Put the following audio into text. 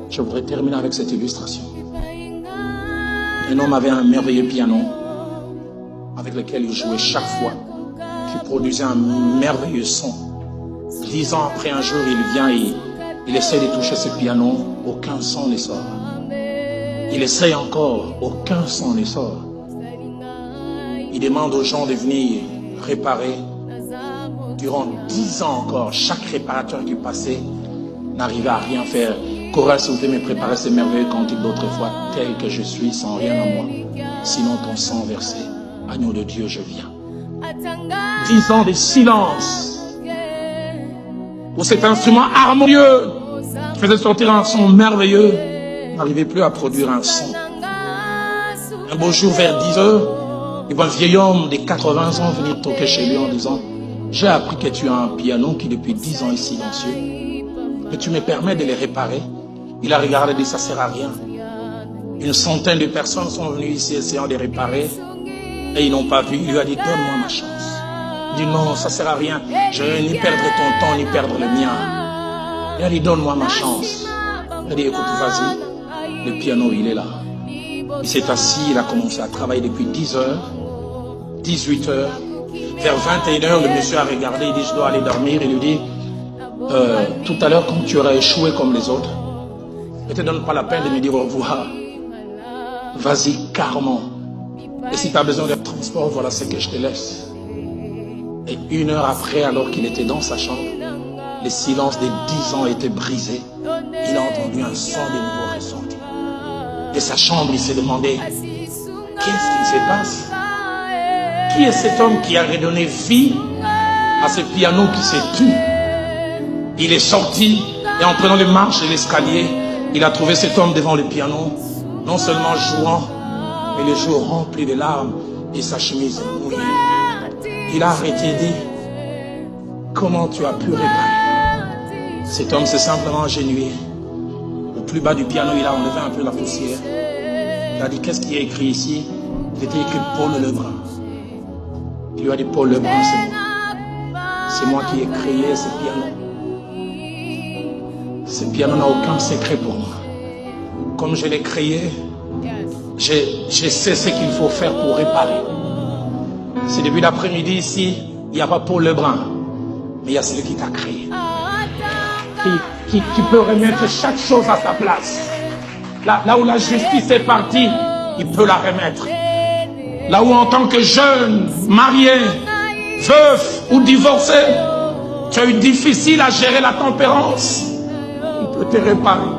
Je voudrais terminer avec cette illustration. Un homme avait un merveilleux piano avec lequel il jouait chaque fois, qui produisait un merveilleux son. 10 ans après, un jour, il vient et il essaie de toucher ce piano, aucun son ne sort. Il essaie encore, aucun son ne sort. Il demande aux gens de venir réparer. Durant 10 ans encore, chaque réparateur qui passait n'arrivait à rien faire. Chorale, s'il vous plaît, me préparer ces merveilleux cantiques d'autrefois, tel que je suis, sans rien à moi. Sinon ton sang versé, agneau de Dieu, je viens. 10 ans de silence, où cet instrument harmonieux qui faisait sortir un son merveilleux n'arrivait plus à produire un son. Un beau jour, vers 10 heures, il voit un vieil homme de 80 ans venir toquer chez lui en disant: j'ai appris que tu as un piano qui depuis 10 ans est silencieux, que tu me permets de le réparer. Il a regardé et dit: ça ne sert à rien. Une centaine de personnes sont venues ici essayant de réparer et ils n'ont pas vu. Il lui a dit: donne-moi ma chance. Il dit: non, ça ne sert à rien. Je ne vais ni perdre ton temps ni perdre le mien. Il a dit: donne-moi ma chance. Il a dit: écoute, vas-y. Le piano, il est là. Il s'est assis, il a commencé à travailler depuis 10 heures, 18 heures. Vers 21 heures, le monsieur a regardé, il dit: je dois aller dormir. Il lui dit: tout à l'heure, quand tu auras échoué comme les autres, ne te donne pas la peine de me dire au revoir. Vas-y carrément. Et si tu as besoin de transport, voilà ce que je te laisse. Et 1 heure après, alors qu'il était dans sa chambre, le silence des 10 ans était brisé. Il a entendu un son de nouveau ressenti. De sa chambre, il s'est demandé: qu'est-ce qui se passe? Qui est cet homme qui a redonné vie à ce piano qui s'est tu? Il est sorti et en prenant les marches de l'escalier, il a trouvé cet homme devant le piano, non seulement jouant, mais les joues remplies de larmes et sa chemise mouillée. Il a arrêté et dit: comment tu as pu réparer? Cet homme s'est simplement agenouillé. Au plus bas du piano, il a enlevé un peu la poussière. Il a dit: qu'est-ce qui est écrit ici? Il était écrit Paul Lebrun. Il lui a dit: Paul Lebrun, c'est moi. C'est moi qui ai créé ce piano. Ce piano n'a aucun secret pour moi. Comme je l'ai créé, je sais ce qu'il faut faire pour réparer. C'est depuis l'après-midi ici, il n'y a pas Paul Lebrun, mais il y a celui qui t'a créé. Qui peut remettre chaque chose à sa place. Là où la justice est partie, il peut la remettre. Là où en tant que jeune, marié, veuf ou divorcé, tu as eu difficile à gérer la tempérance, il peut te réparer.